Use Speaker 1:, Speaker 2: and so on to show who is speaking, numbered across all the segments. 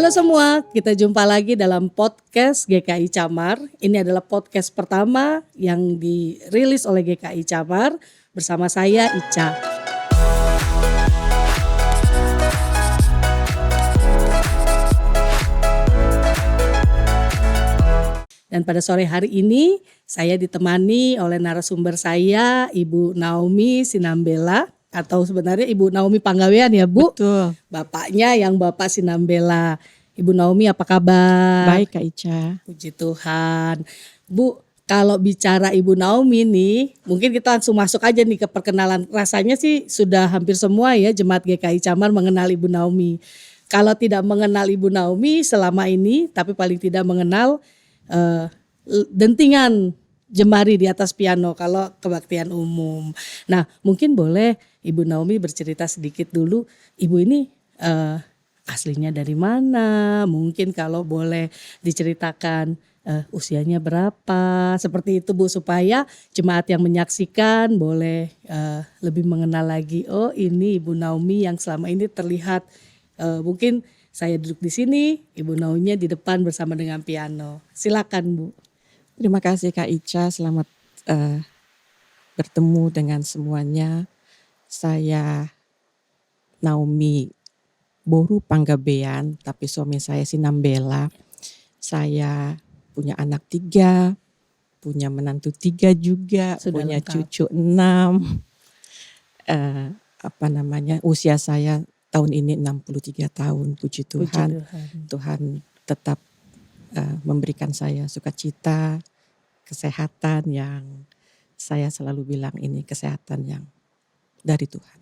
Speaker 1: Halo semua, kita jumpa lagi dalam podcast GKI Camar. Ini adalah podcast pertama yang dirilis oleh GKI Camar bersama saya Ica. Dan pada sore hari ini saya ditemani oleh narasumber saya Ibu Naomi Sinambela, atau sebenarnya Ibu Naomi Panggawean ya Bu.
Speaker 2: Betul.
Speaker 1: Bapaknya yang Bapak Sinambela. Ibu Naomi apa kabar?
Speaker 2: Baik Kak Ica.
Speaker 1: Puji Tuhan. Bu, kalau bicara Ibu Naomi nih, mungkin kita langsung masuk aja nih ke perkenalan. Rasanya sih sudah hampir semua ya jemaat GKI Camar mengenal Ibu Naomi. Kalau tidak mengenal Ibu Naomi selama ini, tapi paling tidak mengenal dentingan jemari di atas piano kalau kebaktian umum. Nah, mungkin boleh Ibu Naomi bercerita sedikit dulu. Ibu ini aslinya dari mana? Mungkin kalau boleh diceritakan usianya berapa? Seperti itu Bu, supaya jemaat yang menyaksikan boleh lebih mengenal lagi. Oh, ini Ibu Naomi yang selama ini terlihat mungkin saya duduk di sini, Ibu Naomi di depan bersama dengan piano. Silakan Bu.
Speaker 2: Terima kasih Kak Ica, selamat bertemu dengan semuanya. Saya Naomi Boru Panggabean, tapi suami saya Sinambela. Saya punya anak 3, punya menantu 3 juga,
Speaker 1: Sudah
Speaker 2: punya
Speaker 1: lengkap.
Speaker 2: cucu 6. Usia saya tahun ini 63 tahun, puji
Speaker 1: Puji
Speaker 2: Tuhan.
Speaker 1: Tuhan.
Speaker 2: Tuhan tetap memberikan saya sukacita, kesehatan yang saya selalu bilang ini kesehatan yang dari Tuhan.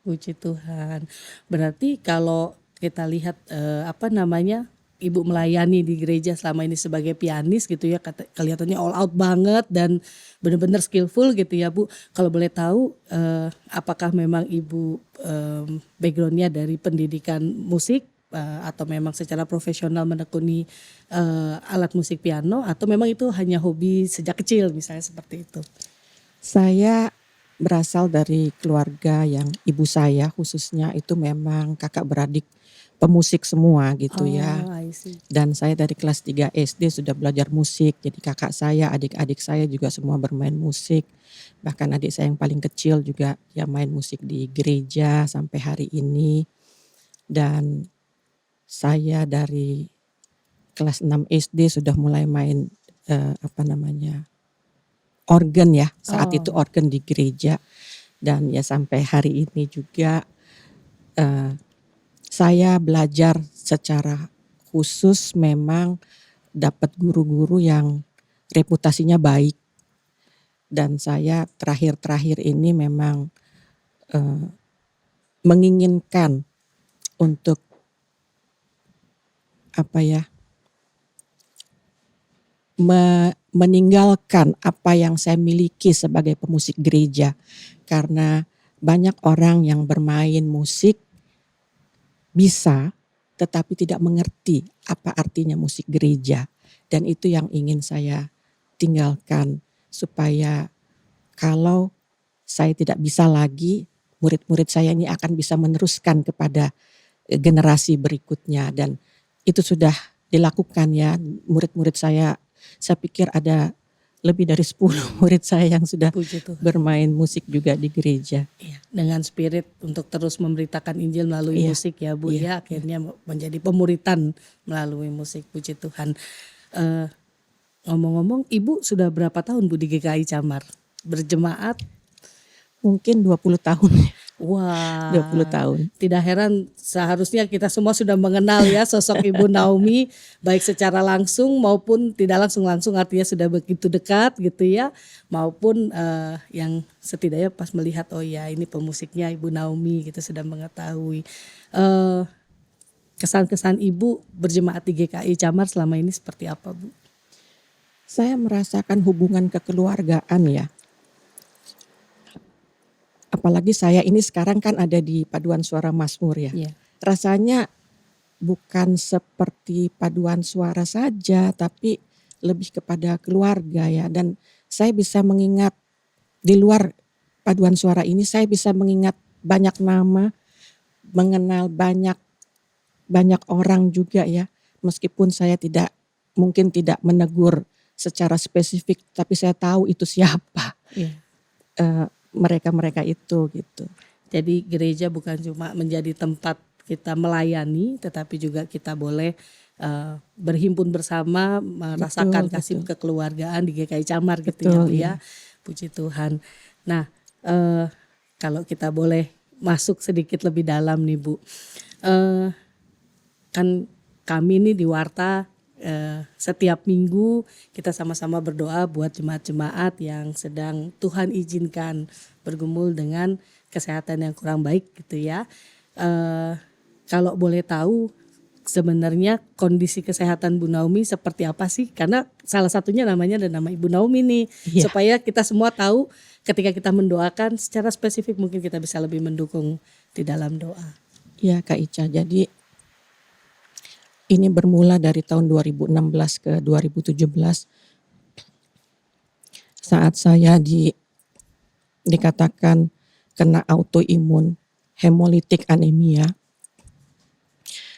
Speaker 1: Puji Tuhan. Berarti kalau kita lihat Ibu melayani di gereja selama ini sebagai pianis gitu ya, kelihatannya all out banget dan benar-benar skillful gitu ya Bu. Kalau boleh tahu apakah memang Ibu backgroundnya dari pendidikan musik atau memang secara profesional menekuni alat musik piano, atau memang itu hanya hobi sejak kecil misalnya seperti itu?
Speaker 2: Saya berasal dari keluarga yang ibu saya khususnya itu memang kakak beradik pemusik semua gitu ya.
Speaker 1: I see.
Speaker 2: Dan saya dari kelas 3 SD sudah belajar musik. Jadi kakak saya, adik-adik saya juga semua bermain musik. Bahkan adik saya yang paling kecil juga ya main musik di gereja sampai hari ini. Dan saya dari kelas 6 SD sudah mulai main organ ya. Saat itu organ di gereja. Dan ya sampai hari ini juga saya belajar secara khusus memang dapat guru-guru yang reputasinya baik. Dan saya terakhir-terakhir ini memang menginginkan untuk meninggalkan apa yang saya miliki sebagai pemusik gereja. Karena banyak orang yang bermain musik bisa tetapi tidak mengerti apa artinya musik gereja. Dan itu yang ingin saya tinggalkan supaya kalau saya tidak bisa lagi, murid-murid saya ini akan bisa meneruskan kepada generasi berikutnya. Dan itu sudah dilakukan ya, murid-murid saya pikir ada lebih dari 10 murid saya yang sudah bermain musik juga di gereja.
Speaker 1: Iya, dengan spirit untuk terus memberitakan Injil melalui musik ya Bu ya, akhirnya menjadi pemuritan melalui musik. Puji Tuhan. Ngomong-ngomong, Ibu sudah berapa tahun Bu di GKI Camar berjemaat?
Speaker 2: Mungkin 20 tahun.
Speaker 1: Wah,
Speaker 2: 20 tahun.
Speaker 1: Tidak heran, seharusnya kita semua sudah mengenal ya sosok Ibu Naomi, baik secara langsung maupun tidak langsung artinya sudah begitu dekat gitu ya, maupun yang setidaknya pas melihat oh ya ini pemusiknya Ibu Naomi gitu sudah mengetahui. Kesan-kesan Ibu berjemaat di GKI Camar selama ini seperti apa Bu?
Speaker 2: Saya merasakan hubungan kekeluargaan ya. Apalagi saya ini sekarang kan ada di paduan suara Mazmur ya.
Speaker 1: Yeah.
Speaker 2: Rasanya bukan seperti paduan suara saja, tapi lebih kepada keluarga ya. Dan saya bisa mengingat di luar paduan suara ini, saya bisa mengingat banyak nama, mengenal banyak orang juga ya. meskipun saya mungkin tidak menegur secara spesifik, tapi saya tahu itu siapa
Speaker 1: Iya.
Speaker 2: mereka-mereka itu gitu.
Speaker 1: Jadi gereja bukan cuma menjadi tempat kita melayani, tetapi juga kita boleh berhimpun bersama, merasakan
Speaker 2: Betul,
Speaker 1: kasih
Speaker 2: betul.
Speaker 1: kekeluargaan di GKI Camar gitu ya
Speaker 2: Betul,
Speaker 1: Bu ya.
Speaker 2: iya.
Speaker 1: Puji Tuhan. Nah, kalau kita boleh masuk sedikit lebih dalam nih Bu. Eh, Kan kami nih di Warta setiap minggu kita sama-sama berdoa buat jemaat-jemaat yang sedang Tuhan izinkan bergumul dengan kesehatan yang kurang baik gitu ya. Kalau boleh tahu sebenarnya kondisi kesehatan Bu Naomi seperti apa sih? Karena salah satunya namanya ada nama Ibu Naomi nih.
Speaker 2: Iya.
Speaker 1: Supaya kita semua tahu ketika kita mendoakan secara spesifik mungkin kita bisa lebih mendukung di dalam doa.
Speaker 2: Iya Kak Ica, jadi ini bermula dari tahun 2016 ke 2017 saat saya dikatakan kena autoimun hemolytic anemia,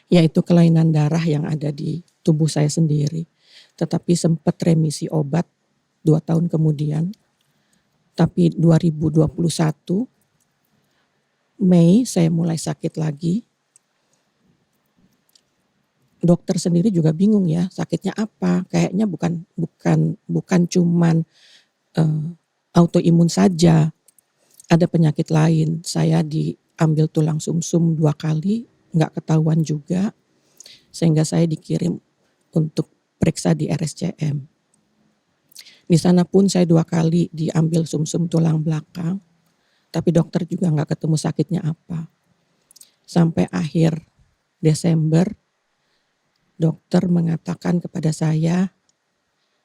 Speaker 2: yaitu kelainan darah yang ada di tubuh saya sendiri. Tetapi sempat remisi obat 2 tahun kemudian. Tapi 2021 Mei saya mulai sakit lagi. Dokter sendiri juga bingung ya, sakitnya apa? Kayaknya bukan cuman autoimun saja, ada penyakit lain. Saya diambil tulang sumsum 2 kali, nggak ketahuan juga, sehingga saya dikirim untuk periksa di RSCM. Di sana pun saya 2 kali diambil sumsum tulang belakang, tapi dokter juga nggak ketemu sakitnya apa. Sampai akhir Desember, dokter mengatakan kepada saya,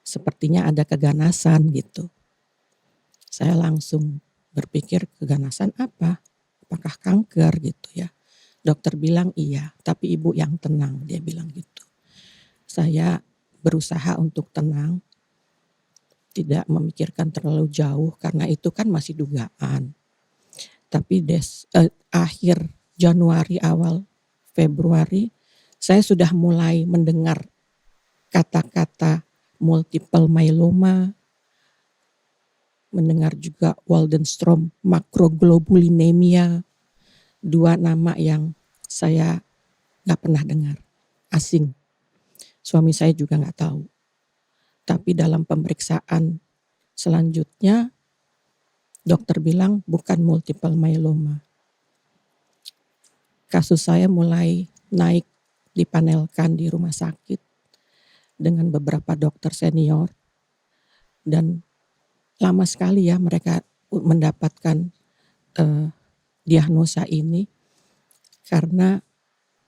Speaker 2: sepertinya ada keganasan gitu. Saya langsung berpikir, keganasan apa? Apakah kanker gitu ya? Dokter bilang iya, tapi ibu yang tenang, dia bilang gitu. Saya berusaha untuk tenang, tidak memikirkan terlalu jauh karena itu kan masih dugaan. Tapi akhir Januari awal Februari saya sudah mulai mendengar kata-kata multiple myeloma, mendengar juga Waldenstrom macroglobulinemia, 2 nama yang saya gak pernah dengar, asing. Suami saya juga gak tahu. Tapi dalam pemeriksaan selanjutnya, dokter bilang bukan multiple myeloma. Kasus saya mulai naik, dipanelkan di rumah sakit dengan beberapa dokter senior, dan lama sekali ya mereka mendapatkan diagnosa ini, karena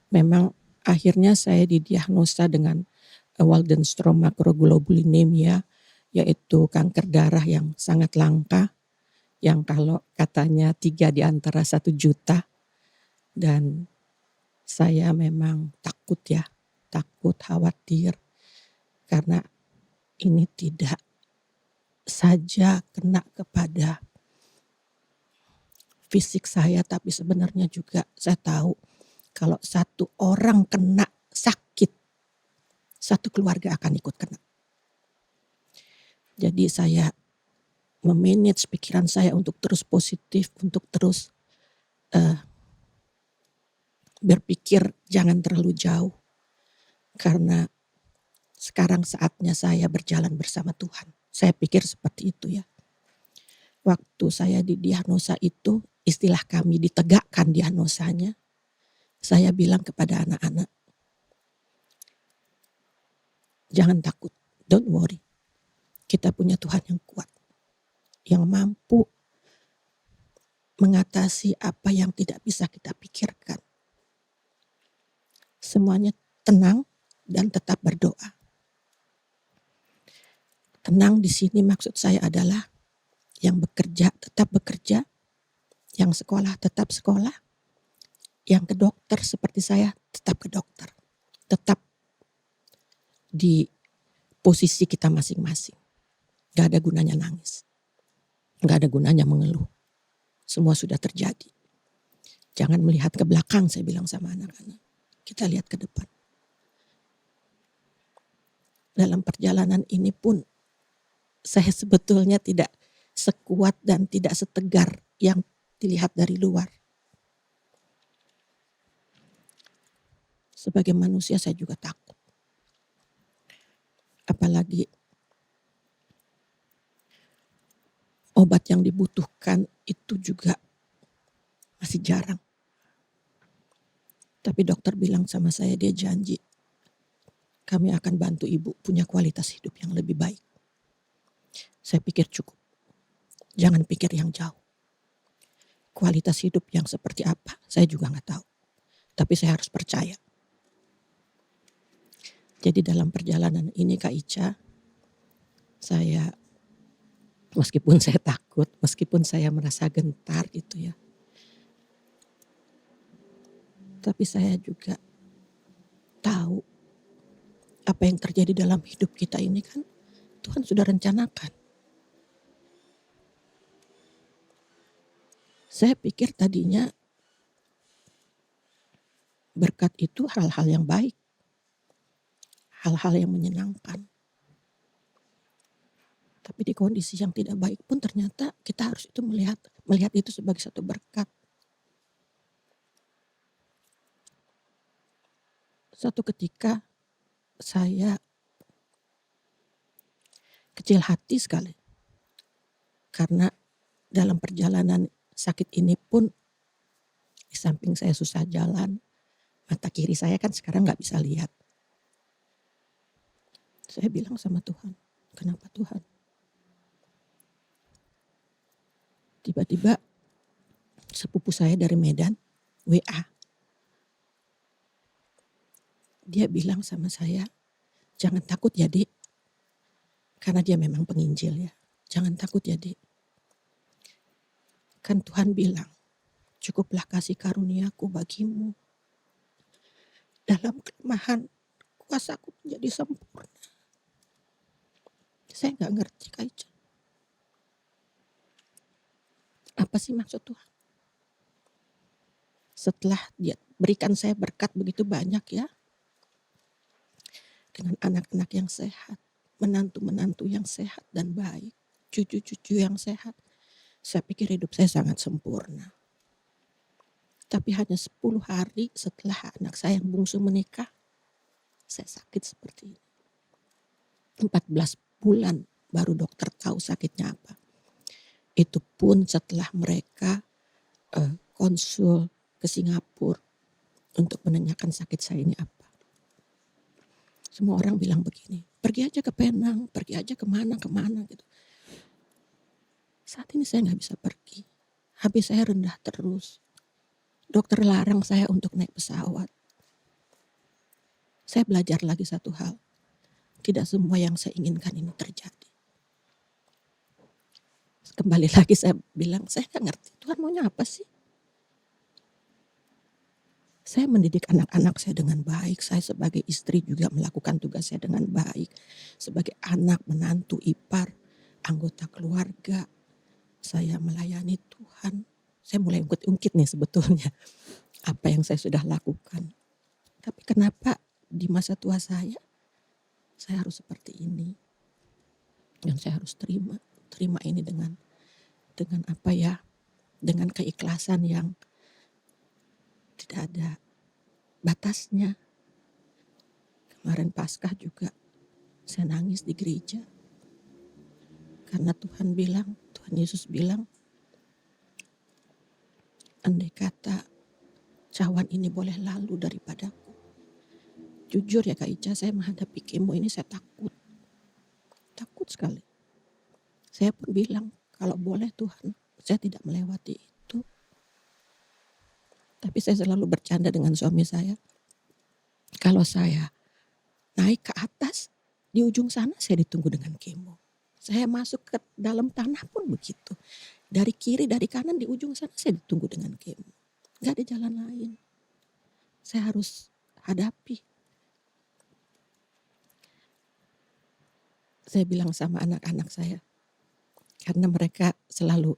Speaker 2: memang akhirnya saya didiagnosa dengan Waldenstrom macroglobulinemia, yaitu kanker darah yang sangat langka, yang kalau katanya 3 di antara 1 juta. Dan saya memang takut, khawatir, karena ini tidak saja kena kepada fisik saya, tapi sebenarnya juga saya tahu kalau 1 orang kena sakit, 1 keluarga akan ikut kena. Jadi saya memanage pikiran saya untuk terus positif, untuk terus berpikir jangan terlalu jauh, karena sekarang saatnya saya berjalan bersama Tuhan. Saya pikir seperti itu ya. Waktu saya didiagnosa itu, istilah kami ditegakkan diagnosanya, saya bilang kepada anak-anak, jangan takut, don't worry. Kita punya Tuhan yang kuat, yang mampu mengatasi apa yang tidak bisa kita pikirkan. Semuanya tenang dan tetap berdoa. Tenang di sini maksud saya adalah yang bekerja tetap bekerja, yang sekolah tetap sekolah, yang ke dokter seperti saya tetap ke dokter. Tetap di posisi kita masing-masing. Gak ada gunanya nangis. Gak ada gunanya mengeluh. Semua sudah terjadi. Jangan melihat ke belakang, saya bilang sama anak-anak. Kita lihat ke depan. dalam perjalanan ini pun saya sebetulnya tidak sekuat dan tidak setegar yang dilihat dari luar. Sebagai manusia saya juga takut. Apalagi obat yang dibutuhkan itu juga masih jarang. Tapi dokter bilang sama saya, dia janji kami akan bantu ibu punya kualitas hidup yang lebih baik. Saya pikir cukup. Jangan pikir yang jauh. Kualitas hidup yang seperti apa, saya juga nggak tahu. Tapi saya harus percaya. Jadi dalam perjalanan ini Kak Ica, saya meskipun saya takut, meskipun saya merasa gentar gitu ya. Tapi saya juga tahu apa yang terjadi dalam hidup kita ini kan Tuhan sudah rencanakan. Saya pikir tadinya berkat itu hal-hal yang baik, hal-hal yang menyenangkan. Tapi di kondisi yang tidak baik pun ternyata kita harus itu melihat itu sebagai satu berkat. Suatu ketika saya kecil hati sekali. Karena dalam perjalanan sakit ini pun di samping saya susah jalan, mata kiri saya kan sekarang nggak bisa lihat. Saya bilang sama Tuhan, kenapa Tuhan? Tiba-tiba sepupu saya dari Medan, WA. Dia bilang sama saya, jangan takut ya Dik. Karena dia memang penginjil ya. Jangan takut ya Dik. Kan Tuhan bilang, cukuplah kasih karuniaku bagimu. Dalam kelemahan, kuasaku menjadi sempurna. Saya gak ngerti Kak Ica. Apa sih maksud Tuhan? Setelah dia berikan saya berkat begitu banyak ya. Dengan anak-anak yang sehat, menantu-menantu yang sehat dan baik, cucu-cucu yang sehat. Saya pikir hidup saya sangat sempurna. Tapi hanya 10 hari setelah anak saya yang bungsu menikah, saya sakit seperti ini. 14 bulan baru dokter tahu sakitnya apa. Itu pun setelah mereka konsul ke Singapura untuk menanyakan sakit saya ini apa. Semua orang bilang begini, pergi aja ke Penang, pergi aja kemana gitu. Saat ini saya gak bisa pergi. Habis saya rendah terus. Dokter larang saya untuk naik pesawat. Saya belajar lagi satu hal. Tidak semua yang saya inginkan ini terjadi. Kembali lagi saya bilang, saya gak ngerti Tuhan maunya apa sih? Saya mendidik anak-anak saya dengan baik. Saya sebagai istri juga melakukan tugas saya dengan baik. Sebagai anak, menantu, ipar, anggota keluarga. Saya melayani Tuhan. Saya mulai ungkit-ungkit nih sebetulnya. Apa yang saya sudah lakukan. Tapi kenapa di masa tua saya harus seperti ini. Dan saya harus terima ini dengan apa ya, dengan keikhlasan yang tidak ada batasnya. Kemarin Paskah juga saya nangis di gereja. Karena Tuhan Yesus bilang, andai kata cawan ini boleh lalu daripadaku. Jujur ya Kak Ica, saya menghadapi kemo ini saya takut. Takut sekali. Saya pun bilang, kalau boleh Tuhan, saya tidak melewati itu. Tapi saya selalu bercanda dengan suami saya. Kalau saya naik ke atas, di ujung sana saya ditunggu dengan kemo. Saya masuk ke dalam tanah pun begitu. Dari kiri, dari kanan, di ujung sana saya ditunggu dengan kemo. Gak ada jalan lain. Saya harus hadapi. Saya bilang sama anak-anak saya. Karena mereka selalu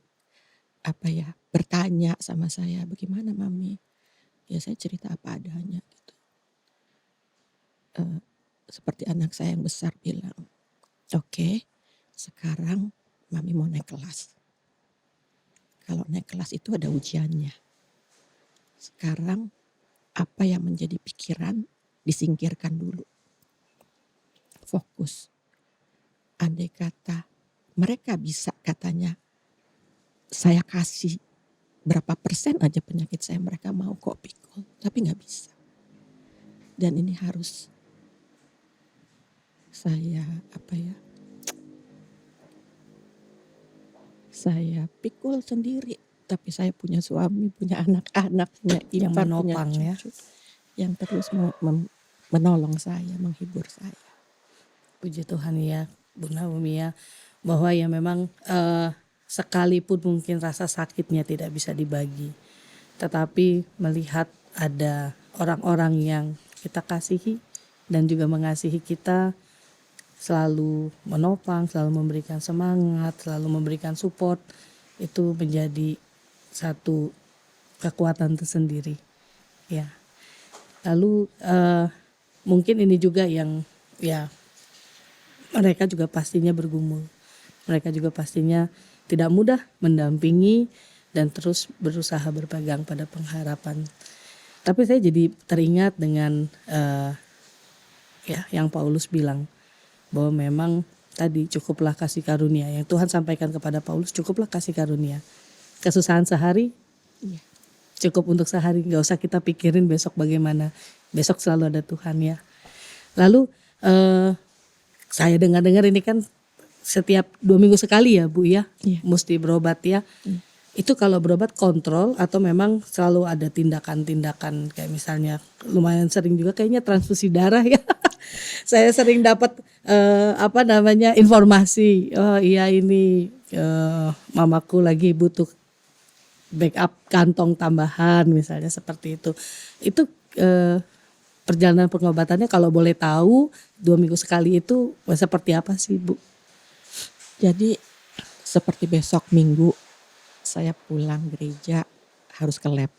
Speaker 2: bertanya sama saya, bagaimana Mami? Ya saya cerita apa adanya gitu. seperti anak saya yang besar bilang, oke, sekarang mami mau naik kelas. Kalau naik kelas itu ada ujiannya. Sekarang apa yang menjadi pikiran disingkirkan dulu. Fokus. Andai kata mereka bisa, katanya saya kasih berapa persen aja penyakit saya, mereka mau kok pikul, tapi nggak bisa. Dan ini harus saya saya pikul sendiri. Tapi saya punya suami, punya anak-anak, punya
Speaker 1: Yang
Speaker 2: ipar, punya
Speaker 1: menopang ya.
Speaker 2: cucu yang terus menolong saya, menghibur saya.
Speaker 1: Puji Tuhan ya Bu Naomi ya, bahwa ya memang sekalipun mungkin rasa sakitnya tidak bisa dibagi, tetapi melihat ada orang-orang yang kita kasihi dan juga mengasihi kita, selalu menopang, selalu memberikan semangat, selalu memberikan support, itu menjadi satu kekuatan tersendiri ya. Lalu mungkin ini juga yang ya, mereka juga pastinya bergumul, mereka juga pastinya tidak mudah mendampingi dan terus berusaha berpegang pada pengharapan. Tapi saya jadi teringat dengan ya yang Paulus bilang, bahwa memang tadi cukuplah kasih karunia yang Tuhan sampaikan kepada Paulus, cukuplah kasih karunia. Kesusahan sehari cukup untuk sehari, nggak usah kita pikirin besok bagaimana, besok selalu ada Tuhan ya. Lalu saya dengar-dengar ini kan setiap 2 minggu sekali ya Bu ya, mesti berobat ya. Itu kalau berobat kontrol atau memang selalu ada tindakan-tindakan, kayak misalnya lumayan sering juga kayaknya transfusi darah ya. Saya sering dapat informasi, oh iya ini mamaku lagi butuh backup kantong tambahan misalnya seperti itu. Itu perjalanan pengobatannya kalau boleh tahu 2 minggu sekali itu seperti apa sih Bu?
Speaker 2: Jadi seperti besok Minggu saya pulang gereja harus ke lab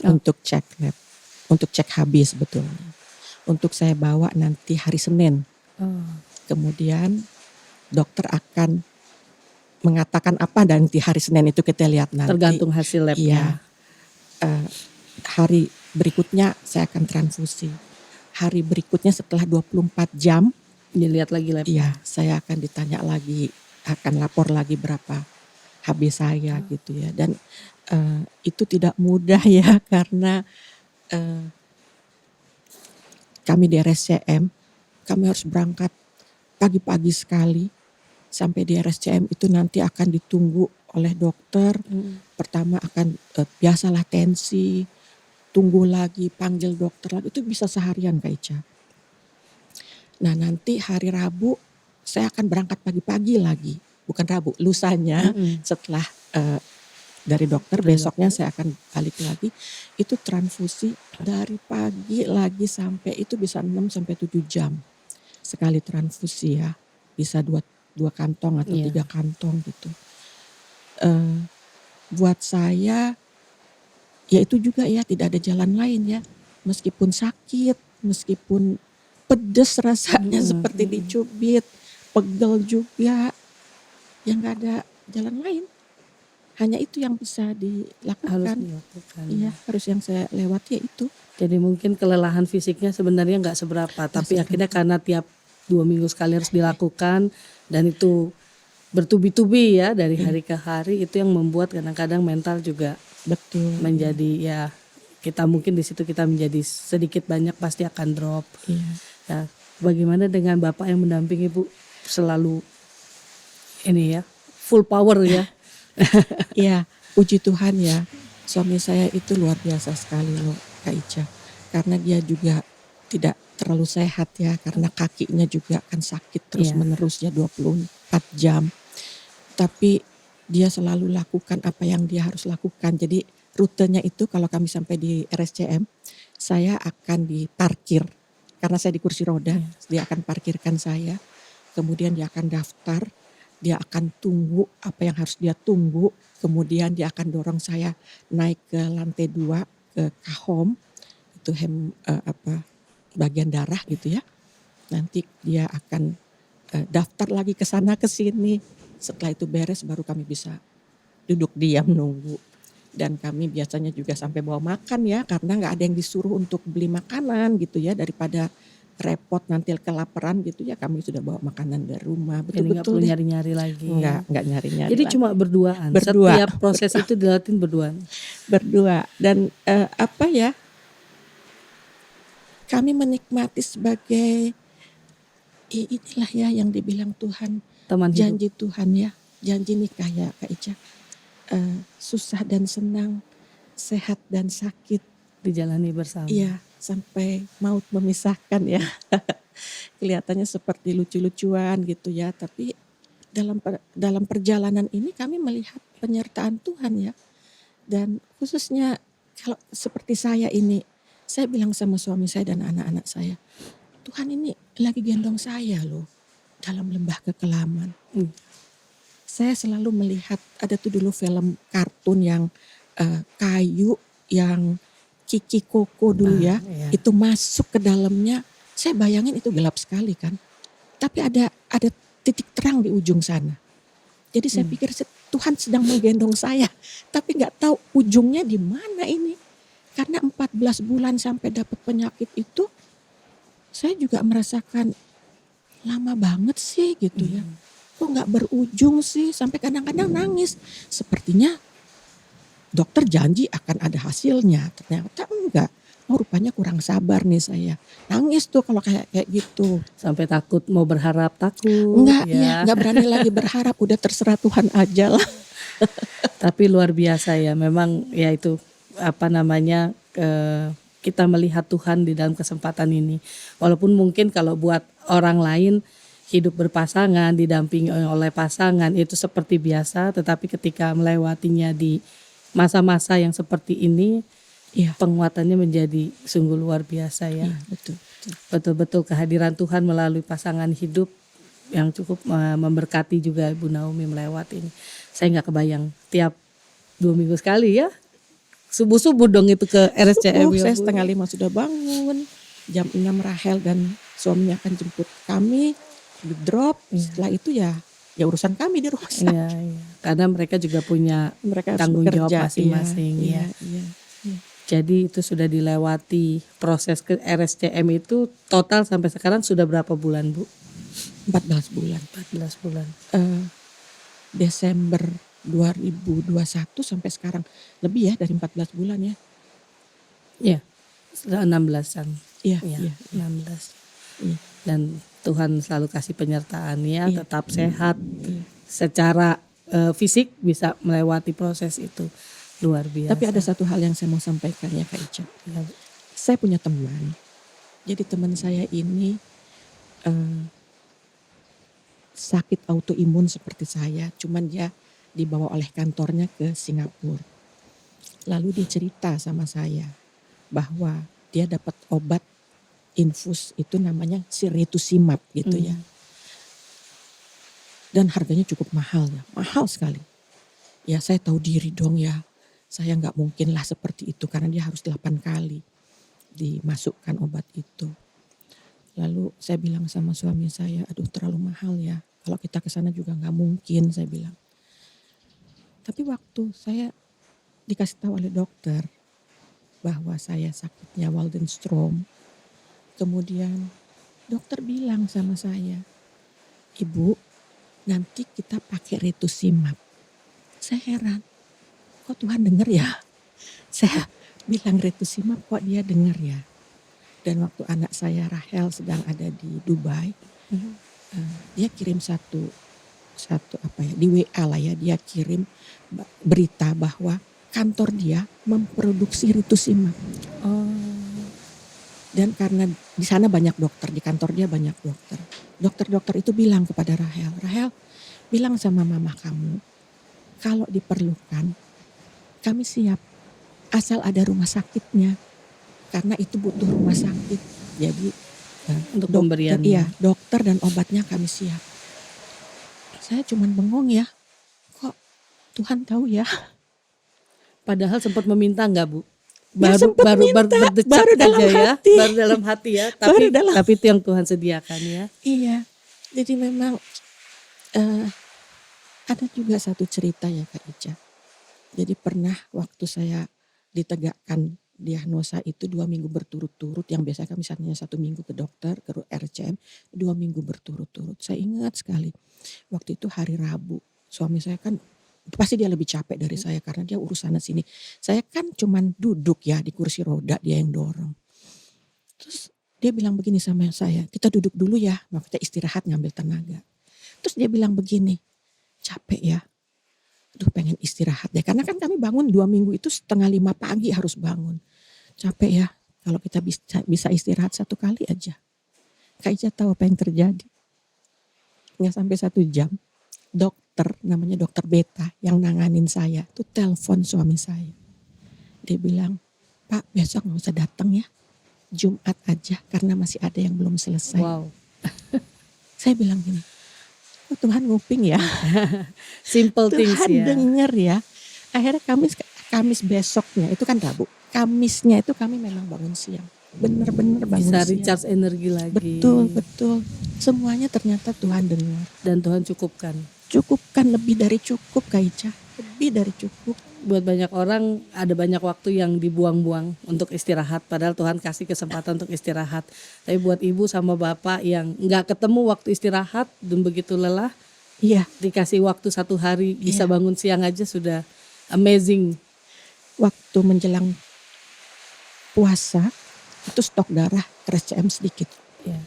Speaker 2: untuk cek lab, untuk cek habis sebetulnya. Untuk saya bawa nanti hari Senin. Kemudian dokter akan mengatakan apa dan di hari Senin itu kita lihat nanti.
Speaker 1: Tergantung hasil labnya.
Speaker 2: Iya. Hari berikutnya saya akan transfusi. Hari berikutnya setelah 24 jam
Speaker 1: dilihat lagi labnya.
Speaker 2: Iya, saya akan ditanya lagi, akan lapor lagi berapa HB saya gitu ya. Dan itu tidak mudah ya, karena kami di RSCM, kami harus berangkat pagi-pagi sekali. Sampai di RSCM itu nanti akan ditunggu oleh dokter. Pertama akan biasalah tensi, tunggu lagi, panggil dokter lagi. Itu bisa seharian Kak Ica. Nah nanti hari Rabu saya akan berangkat pagi-pagi lagi. Bukan Rabu, lusanya setelah dari dokter, besoknya saya akan balik lagi. Itu transfusi dari pagi lagi sampai itu bisa 6 sampai 7 jam. Sekali transfusi ya. Bisa 2 kantong atau 3 kantong gitu. Buat saya ya itu juga ya, tidak ada jalan lain ya. Meskipun sakit, meskipun pedes rasanya seperti dicubit, pegel juga, ya gak ada jalan lain. Hanya itu yang bisa dilakukan.
Speaker 1: Harus dilakukan.
Speaker 2: Iya, harus yang saya lewati ya itu.
Speaker 1: Jadi mungkin kelelahan fisiknya sebenarnya gak seberapa, tapi akhirnya karena tiap 2 minggu sekali harus dilakukan, dan itu bertubi-tubi ya dari hari ke hari, itu yang membuat kadang-kadang mental juga
Speaker 2: betul
Speaker 1: menjadi ya, kita mungkin di situ kita menjadi sedikit banyak pasti akan drop.
Speaker 2: Iya.
Speaker 1: Nah, bagaimana dengan Bapak yang mendampingi Bu selalu ini ya, full power ya?
Speaker 2: Iya, puji Tuhan ya, suami saya itu luar biasa sekali loh Kak Ica. Karena dia juga tidak terlalu sehat ya, karena kakinya juga kan sakit terus menerus ya 24 jam. Tapi dia selalu lakukan apa yang dia harus lakukan. Jadi rutenya itu kalau kami sampai di RSCM, saya akan diparkir. Karena saya di kursi roda, dia akan parkirkan saya. Kemudian dia akan daftar, dia akan tunggu apa yang harus dia tunggu. Kemudian dia akan dorong saya naik ke lantai 2 ke kahom, itu bagian darah gitu ya. Nanti dia akan daftar lagi ke sana ke sini. Setelah itu beres baru kami bisa duduk diam nunggu. Dan kami biasanya juga sampai bawa makan ya, karena nggak ada yang disuruh untuk beli makanan gitu ya, daripada repot nanti kelaparan gitu ya, kami sudah bawa makanan dari rumah.
Speaker 1: Jadi nggak
Speaker 2: Betul-betul
Speaker 1: perlu
Speaker 2: deh.
Speaker 1: nyari-nyari lagi.
Speaker 2: Nggak nyari-nyari
Speaker 1: Jadi
Speaker 2: lagi.
Speaker 1: cuma berduaan.
Speaker 2: Berdua.
Speaker 1: Setiap proses itu dilakuin berduaan.
Speaker 2: Berdua. Dan apa ya, kami menikmati sebagai inilah ya yang dibilang Tuhan,
Speaker 1: Teman hidup.
Speaker 2: janji Tuhan ya, janji nikah ya Kak Ica. Susah dan senang, sehat dan sakit,
Speaker 1: Dijalani bersama.
Speaker 2: iya, sampai maut memisahkan ya. Kelihatannya seperti lucu-lucuan gitu ya, tapi dalam perjalanan ini kami melihat penyertaan Tuhan ya. Dan khususnya kalau seperti saya ini, saya bilang sama suami saya dan anak-anak saya, Tuhan ini lagi gendong saya loh dalam lembah kekelaman. Saya selalu melihat, ada tuh dulu film kartun yang kayu yang Kiki Koko dulu ya,
Speaker 1: Iya.
Speaker 2: itu masuk ke dalamnya, saya bayangin itu gelap sekali kan. Tapi ada titik terang di ujung sana. Jadi saya pikir Tuhan sedang menggendong saya, tapi nggak tahu ujungnya di mana ini. Karena 14 bulan sampai dapat penyakit itu, saya juga merasakan lama banget sih gitu ya. Kok nggak berujung sih, sampai kadang-kadang nangis. Sepertinya dokter janji akan ada hasilnya, ternyata enggak. Oh rupanya kurang sabar nih saya. Nangis tuh kalau kayak gitu.
Speaker 1: Sampai takut mau berharap takut.
Speaker 2: Enggak,
Speaker 1: ya.
Speaker 2: iya, enggak berani lagi berharap, udah terserah Tuhan aja lah.
Speaker 1: Tapi luar biasa ya, memang ya itu apa namanya, kita melihat Tuhan di dalam kesempatan ini. Walaupun mungkin kalau buat orang lain hidup berpasangan, didampingi oleh pasangan itu seperti biasa, tetapi ketika melewatinya di masa-masa yang seperti ini,
Speaker 2: Iya,
Speaker 1: penguatannya menjadi sungguh luar biasa ya.
Speaker 2: iya, betul.
Speaker 1: Betul-betul kehadiran Tuhan melalui pasangan hidup yang cukup memberkati juga Ibu Naomi melewati ini. Saya nggak kebayang tiap 2 minggu sekali ya. Subuh-subuh dong itu ke RSCM. ya,
Speaker 2: Saya
Speaker 1: Bu.
Speaker 2: 4:30 sudah bangun, jam 6 Rahel dan suaminya akan jemput kami, di drop. Setelah itu ya urusan kami di rumah sakit.
Speaker 1: Iya, iya. Karena mereka juga punya
Speaker 2: Mereka harus
Speaker 1: tanggung jawab
Speaker 2: bekerja,
Speaker 1: masing-masing
Speaker 2: iya,
Speaker 1: ya.
Speaker 2: iya.
Speaker 1: Jadi itu sudah dilewati proses ke RSCM itu total sampai sekarang sudah berapa bulan Bu?
Speaker 2: 14 bulan.
Speaker 1: 14 bulan.
Speaker 2: Desember 2021 sampai sekarang, lebih ya dari 14 bulan ya.
Speaker 1: Iya, sudah 16-an.
Speaker 2: Iya,
Speaker 1: Iya,
Speaker 2: iya.
Speaker 1: 16.
Speaker 2: Iya.
Speaker 1: Dan Tuhan selalu kasih penyertaan ya,
Speaker 2: Iya.
Speaker 1: tetap sehat secara fisik bisa melewati proses itu. Luar biasa.
Speaker 2: Tapi ada satu hal yang saya mau sampaikan ya Kak Ica.
Speaker 1: Ya,
Speaker 2: Saya punya teman. Jadi teman saya ini sakit autoimun seperti saya, cuman dia dibawa oleh kantornya ke Singapura. Lalu dia cerita sama saya bahwa dia dapat obat infus itu namanya Rituximab gitu ya. Dan harganya cukup mahal ya, mahal sekali. Ya saya tahu diri dong ya, saya nggak mungkin lah seperti itu karena dia harus 8 kali dimasukkan obat itu. Lalu saya bilang sama suami saya, aduh terlalu mahal ya, kalau kita ke sana juga nggak mungkin, saya bilang. Tapi waktu saya dikasih tahu oleh dokter bahwa saya sakitnya Waldenstrom, kemudian dokter bilang sama saya, Ibu nanti kita pakai Rituximab. Saya heran, kok Tuhan dengar ya? Saya bilang Rituximab kok dia dengar ya? Dan waktu anak saya Rahel sedang ada di Dubai, dia kirim satu apa ya, di WA lah ya, dia kirim berita bahwa kantor dia memproduksi Rituximab. Dan karena di sana banyak dokter, di kantor dia banyak dokter. Dokter-dokter itu bilang kepada Rahel, Rahel bilang sama mama kamu, kalau diperlukan kami siap, asal ada rumah sakitnya. Karena itu butuh rumah sakit. Jadi
Speaker 1: untuk pemberian.
Speaker 2: Iya, dokter dan obatnya kami siap. Saya cuman bengong ya, kok Tuhan tahu ya.
Speaker 1: Padahal sempat meminta nggak Bu? baru
Speaker 2: sempet
Speaker 1: baru baru
Speaker 2: minta,
Speaker 1: berdecak
Speaker 2: baru dalam
Speaker 1: aja ya,
Speaker 2: hati.
Speaker 1: baru dalam hati ya.
Speaker 2: Baru dalam-
Speaker 1: Tapi itu yang Tuhan sediakan ya.
Speaker 2: Iya, jadi memang eh, ada juga satu cerita ya Kak Ica. Jadi pernah waktu saya ditegakkan diagnosa itu 2 minggu berturut-turut, yang biasa kami misalnya 1 minggu ke dokter, ke RCM, 2 minggu berturut-turut. Saya ingat sekali, waktu itu hari Rabu, suami saya kan pasti dia lebih capek dari saya karena dia urusan sini. Saya kan cuman duduk ya di kursi roda, dia yang dorong. Terus dia bilang begini sama saya, kita duduk dulu ya, maksudnya istirahat ngambil tenaga. Terus dia bilang begini, capek ya, aduh pengen istirahat deh. Karena kan kami bangun 2 minggu itu 4:30 pagi harus bangun. Capek ya, kalau kita bisa istirahat 1 kali aja. Kak Ica tahu apa yang terjadi? Nggak sampai 1 jam, dokter namanya dokter Beta yang nanganin saya, tuh telepon suami saya. Dia bilang, Pak besok nggak usah datang ya, Jumat aja karena masih ada yang belum selesai.
Speaker 1: Wow.
Speaker 2: Saya bilang gini, oh, Tuhan nguping ya.
Speaker 1: Simple things
Speaker 2: Tuhan
Speaker 1: ya.
Speaker 2: denger ya. Akhirnya Kamis besoknya itu kan Rabu. Kamisnya itu kami memang bangun siang. Bener-bener bangun
Speaker 1: Bisa
Speaker 2: siang.
Speaker 1: recharge energi lagi.
Speaker 2: Betul. Semuanya ternyata Tuhan dengar.
Speaker 1: Dan Tuhan cukupkan.
Speaker 2: Cukupkan, lebih dari cukup Kak Ica. Lebih dari cukup.
Speaker 1: Buat banyak orang ada banyak waktu yang dibuang-buang untuk istirahat. Padahal Tuhan kasih kesempatan untuk istirahat. Tapi buat ibu sama bapak yang nggak ketemu waktu istirahat dan begitu lelah,
Speaker 2: Iya,
Speaker 1: dikasih waktu 1 hari bisa
Speaker 2: Iya.
Speaker 1: bangun siang aja sudah amazing.
Speaker 2: waktu menjelang puasa itu stok darah RCM sedikit.
Speaker 1: Ya.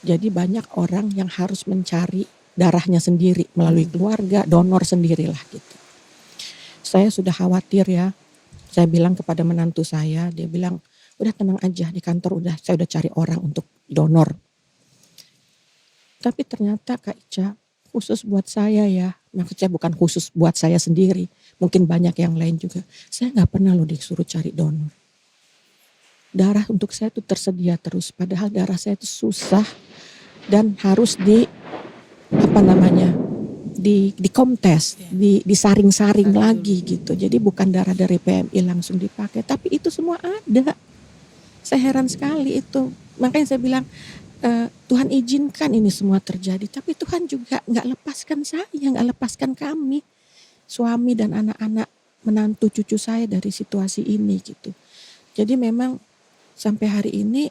Speaker 2: Jadi banyak orang yang harus mencari darahnya sendiri melalui keluarga, donor sendirilah gitu. Saya sudah khawatir ya. Saya bilang kepada menantu saya, dia bilang, udah tenang aja di kantor saya udah cari orang untuk donor. Tapi ternyata Kak Ica, khusus buat saya ya, maksudnya bukan khusus buat saya sendiri, mungkin banyak yang lain juga. Saya nggak pernah loh disuruh cari donor. Darah untuk saya itu tersedia terus, padahal darah saya itu susah dan harus dikomtes, disaring-saring lagi gitu. Jadi bukan darah dari PMI langsung dipakai, tapi itu semua ada. Saya heran sekali itu. Makanya saya bilang Tuhan izinkan ini semua terjadi, tapi Tuhan juga nggak lepaskan saya, nggak lepaskan kami, suami dan anak-anak, menantu cucu saya dari situasi ini gitu. Jadi memang sampai hari ini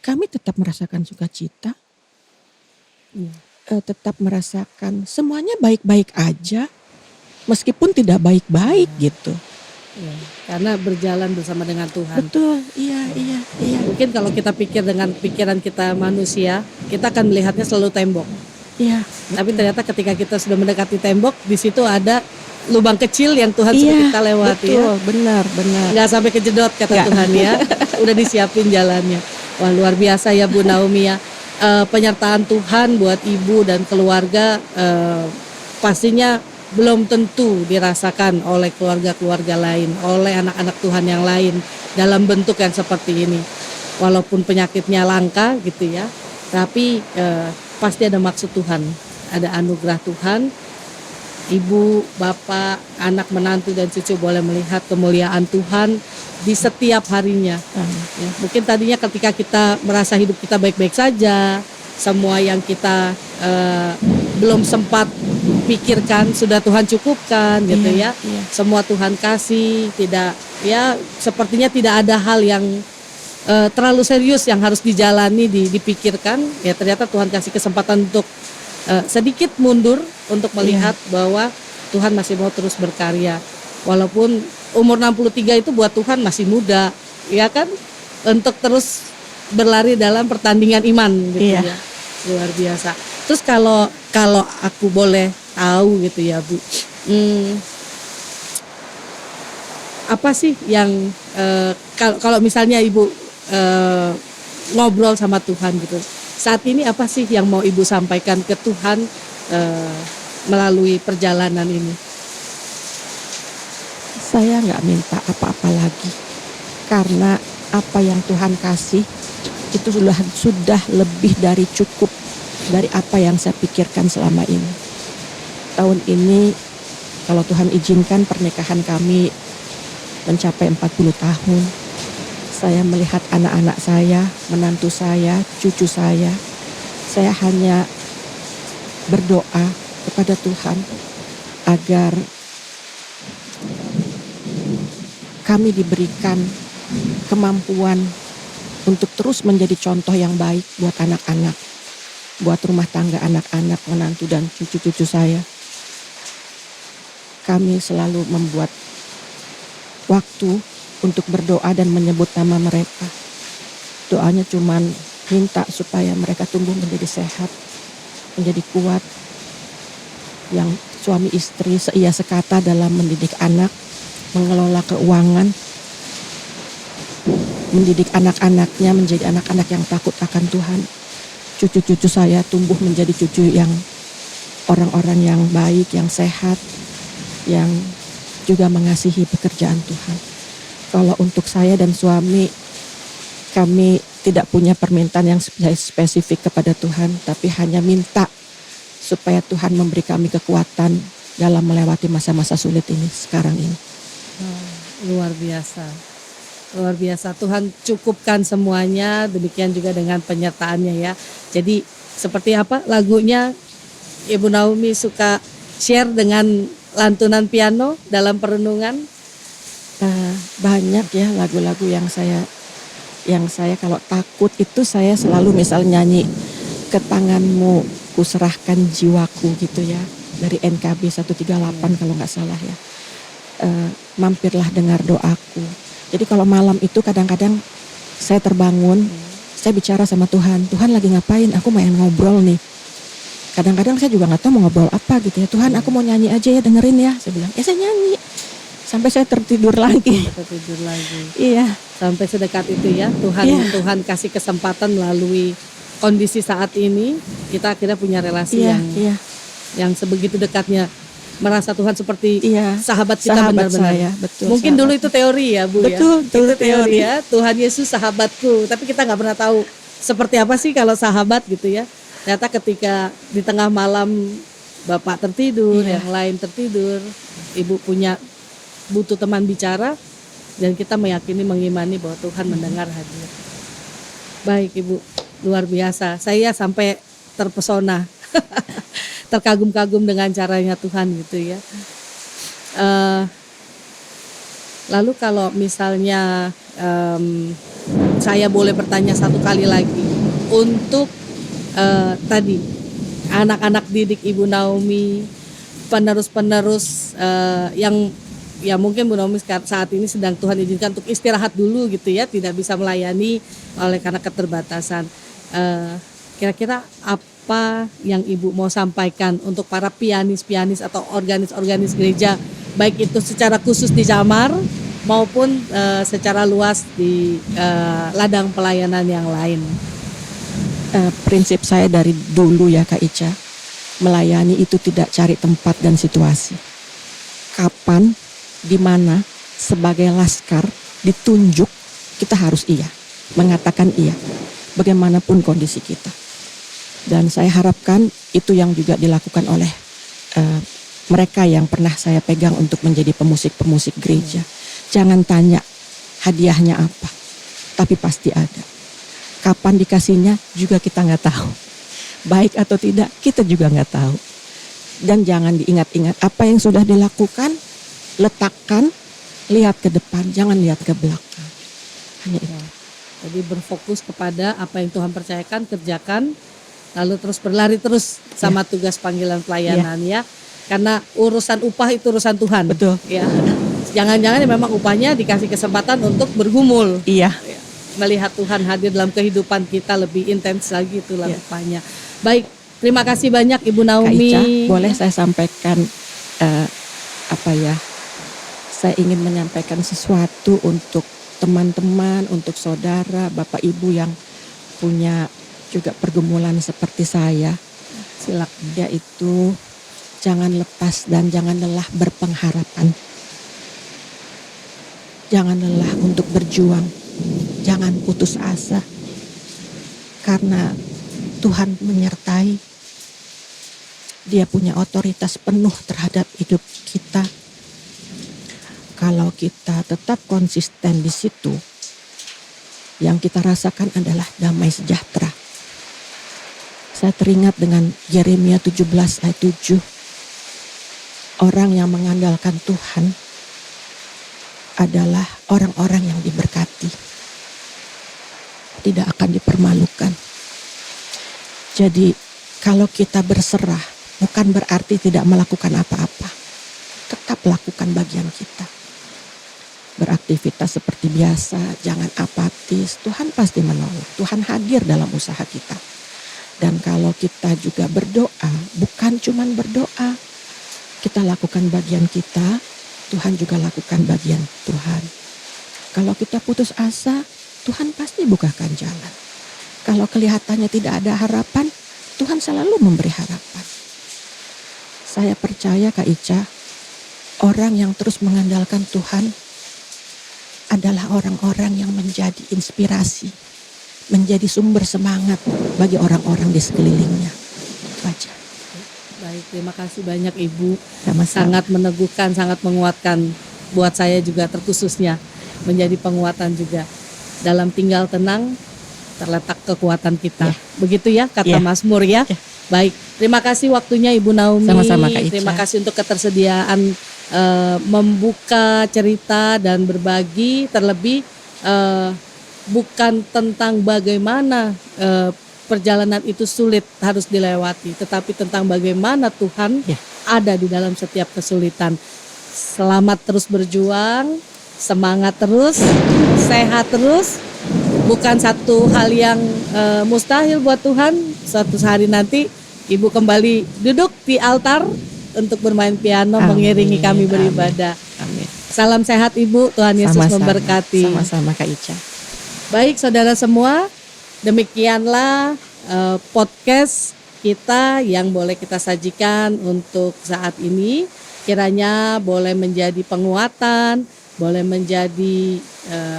Speaker 2: kami tetap merasakan sukacita. Tetap merasakan semuanya baik-baik aja, meskipun tidak baik-baik gitu.
Speaker 1: Ya, karena berjalan bersama dengan Tuhan.
Speaker 2: Betul, iya.
Speaker 1: Mungkin kalau kita pikir dengan pikiran kita manusia, kita akan melihatnya selalu tembok.
Speaker 2: Iya,
Speaker 1: Tapi ternyata ketika kita sudah mendekati tembok, di situ ada lubang kecil yang Tuhan suruh
Speaker 2: iya,
Speaker 1: kita lewati ya.
Speaker 2: betul, benar.
Speaker 1: Nggak sampai kejedot kata
Speaker 2: Nggak.
Speaker 1: Tuhan ya. Udah disiapin jalannya. Wah luar biasa ya Bu Naomi ya. Penyertaan Tuhan buat ibu dan keluarga pastinya belum tentu dirasakan oleh keluarga-keluarga lain, oleh anak-anak Tuhan yang lain dalam bentuk yang seperti ini. Walaupun penyakitnya langka gitu ya, tapi pasti ada maksud Tuhan, ada anugerah Tuhan. Ibu, bapak, anak, menantu dan cucu boleh melihat kemuliaan Tuhan di setiap harinya. Ya, mungkin tadinya ketika kita merasa hidup kita baik-baik saja, semua yang kita belum sempat pikirkan sudah Tuhan cukupkan gitu ya.
Speaker 2: Iya.
Speaker 1: Semua Tuhan kasih, tidak ya sepertinya tidak ada hal yang terlalu serius yang harus dijalani, dipikirkan. Ya ternyata Tuhan kasih kesempatan untuk sedikit mundur untuk melihat bahwa Tuhan masih mau terus berkarya. Walaupun umur 63 itu buat Tuhan masih muda, ya kan? Untuk terus berlari dalam pertandingan iman gitu
Speaker 2: Iya.
Speaker 1: ya. Luar biasa. Terus kalau aku boleh tahu gitu ya Bu, apa sih yang kalau misalnya Ibu ngobrol sama Tuhan gitu, saat ini apa sih yang mau Ibu sampaikan ke Tuhan melalui perjalanan ini?
Speaker 2: Saya nggak minta apa-apa lagi, karena apa yang Tuhan kasih itu sudah lebih dari cukup dari apa yang saya pikirkan selama ini. Tahun ini kalau Tuhan izinkan pernikahan kami mencapai 40 tahun. Saya melihat anak-anak saya, menantu saya, cucu saya. Saya hanya berdoa kepada Tuhan agar kami diberikan kemampuan untuk terus menjadi contoh yang baik buat anak-anak, buat rumah tangga anak-anak, menantu dan cucu-cucu saya. Kami selalu membuat waktu untuk berdoa dan menyebut nama mereka. Doanya cuman minta supaya mereka tumbuh menjadi sehat, menjadi kuat, yang suami istri seia sekata dalam mendidik anak, mengelola keuangan, mendidik anak-anaknya menjadi anak-anak yang takut akan Tuhan. Cucu-cucu saya tumbuh menjadi cucu yang orang-orang yang baik, yang sehat, yang juga mengasihi pekerjaan Tuhan. Kalau untuk saya dan suami, kami tidak punya permintaan yang spesifik kepada Tuhan, tapi hanya minta supaya Tuhan memberi kami kekuatan dalam melewati masa-masa sulit ini sekarang ini.
Speaker 1: Luar biasa. Luar biasa, Tuhan cukupkan semuanya, demikian juga dengan penyertaannya ya. Jadi seperti apa lagunya Ibu Naomi suka share dengan lantunan piano dalam perenungan?
Speaker 2: Banyak ya lagu-lagu yang saya kalau takut itu saya selalu misal nyanyi ke tanganmu kuserahkan jiwaku gitu ya, dari NKB 138 kalau nggak salah ya. Mampirlah dengar doaku. Jadi kalau malam itu kadang-kadang saya terbangun, saya bicara sama Tuhan. Tuhan lagi ngapain? Aku main ngobrol nih. Kadang-kadang saya juga nggak tahu mau ngobrol apa gitu ya. Tuhan, aku mau nyanyi aja ya, dengerin ya. Saya bilang, ya saya nyanyi. Sampai saya tertidur lagi.
Speaker 1: Tertidur lagi.
Speaker 2: Iya.
Speaker 1: Sampai sedekat itu ya. Tuhan Tuhan kasih kesempatan melalui kondisi saat ini, kita akhirnya punya relasi yang sebegitu dekatnya. Merasa Tuhan seperti sahabat kita benar-benar.
Speaker 2: Betul,
Speaker 1: mungkin dulu itu teori ya Bu
Speaker 2: betul,
Speaker 1: ya. Itu teori ya. Tuhan Yesus sahabatku. Tapi kita nggak pernah tahu seperti apa sih kalau sahabat gitu ya. Ternyata ketika di tengah malam Bapak tertidur, yang lain tertidur, Ibu butuh teman bicara, dan kita meyakini, mengimani bahwa Tuhan mendengar hadir. Baik Ibu, luar biasa. Saya sampai terpesona. Terkagum-kagum dengan caranya Tuhan gitu ya. Lalu kalau misalnya saya boleh bertanya satu kali lagi untuk tadi anak-anak didik Ibu Naomi, penerus-penerus yang ya mungkin Bu Naomi saat ini sedang Tuhan izinkan untuk istirahat dulu gitu ya, tidak bisa melayani karena keterbatasan. Kira-kira apa yang Ibu mau sampaikan untuk para pianis-pianis atau organis-organis gereja, baik itu secara khusus di Jamar maupun secara luas di ladang pelayanan yang lain?
Speaker 2: Prinsip saya dari dulu ya Kak Ica, melayani itu tidak cari tempat dan situasi. Kapan, di mana, sebagai laskar ditunjuk, kita harus mengatakan iya, bagaimanapun kondisi kita. Dan saya harapkan itu yang juga dilakukan oleh mereka yang pernah saya pegang untuk menjadi pemusik-pemusik gereja. Jangan tanya hadiahnya apa, tapi pasti ada. Kapan dikasihnya juga kita nggak tahu. Baik atau tidak kita juga nggak tahu. Dan jangan diingat-ingat apa yang sudah dilakukan, letakkan, lihat ke depan, jangan lihat ke belakang. Hanya itu.
Speaker 1: Jadi berfokus kepada apa yang Tuhan percayakan, kerjakan, lalu terus berlari terus sama tugas panggilan pelayanan ya. Karena urusan upah itu urusan Tuhan.
Speaker 2: Betul.
Speaker 1: Ya. Jangan-jangan memang upahnya dikasih kesempatan untuk bergumul.
Speaker 2: Iya.
Speaker 1: Melihat Tuhan hadir dalam kehidupan kita lebih intens lagi itulah upahnya. Baik, terima kasih banyak Ibu Naomi.
Speaker 2: Kak Ica, boleh saya sampaikan saya ingin menyampaikan sesuatu untuk teman-teman, untuk saudara, Bapak Ibu yang punya juga pergumulan seperti saya. Silakan, yaitu jangan lepas dan jangan lelah berpengharapan. Jangan lelah untuk berjuang. Jangan putus asa. Karena Tuhan menyertai. Dia punya otoritas penuh terhadap hidup kita. kalau kita tetap konsisten di situ, yang kita rasakan adalah damai sejahtera. Saya teringat dengan Yeremia 17 ayat 7. Orang yang mengandalkan Tuhan adalah orang-orang yang diberkati. Tidak akan dipermalukan. Jadi kalau kita berserah bukan berarti tidak melakukan apa-apa. Tetap lakukan bagian kita. Beraktivitas seperti biasa, jangan apatis. Tuhan pasti menolong. Tuhan hadir dalam usaha kita. Dan kalau kita juga berdoa, bukan cuman berdoa, kita lakukan bagian kita, Tuhan juga lakukan bagian Tuhan. Kalau kita putus asa, Tuhan pasti bukakan jalan. Kalau kelihatannya tidak ada harapan, Tuhan selalu memberi harapan. Saya percaya Kak Ica, orang yang terus mengandalkan Tuhan adalah orang-orang yang menjadi inspirasi, menjadi sumber semangat bagi orang-orang di sekelilingnya. Itu aja.
Speaker 1: Baik, terima kasih banyak Ibu.
Speaker 2: Sama-sama.
Speaker 1: Sangat meneguhkan, sangat menguatkan. Buat saya juga terkhususnya menjadi penguatan juga. Dalam tinggal tenang terletak kekuatan kita.
Speaker 2: Ya.
Speaker 1: Begitu ya kata
Speaker 2: Ya.
Speaker 1: Mazmur ya.
Speaker 2: Ya.
Speaker 1: Baik, terima kasih waktunya Ibu Naomi.
Speaker 2: Sama-sama, Kak Ica.
Speaker 1: Terima kasih untuk ketersediaan membuka cerita dan berbagi. Terlebih bukan tentang bagaimana perjalanan itu sulit harus dilewati, tetapi tentang bagaimana Tuhan
Speaker 2: Ya.
Speaker 1: ada di dalam setiap kesulitan. Selamat terus berjuang, semangat terus, sehat terus. Bukan satu hal yang mustahil buat Tuhan. Suatu hari nanti Ibu kembali duduk di altar untuk bermain piano,
Speaker 2: Amin,
Speaker 1: mengiringi kami
Speaker 2: amin.
Speaker 1: beribadah.
Speaker 2: Amin.
Speaker 1: Salam sehat Ibu, Tuhan Yesus
Speaker 2: Sama-sama.
Speaker 1: memberkati.
Speaker 2: Sama-sama Kak Ica.
Speaker 1: Baik saudara semua, demikianlah podcast kita yang boleh kita sajikan untuk saat ini. Kiranya boleh menjadi penguatan, boleh menjadi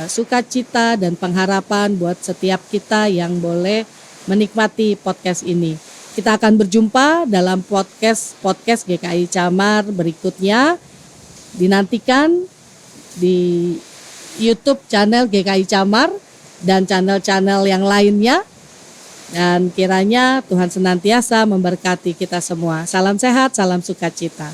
Speaker 1: sukacita dan pengharapan buat setiap kita yang boleh menikmati podcast ini. Kita akan berjumpa dalam podcast GKI Camar berikutnya. Dinantikan di YouTube channel GKI Camar dan channel-channel yang lainnya. Dan kiranya Tuhan senantiasa memberkati kita semua. Salam sehat, salam sukacita.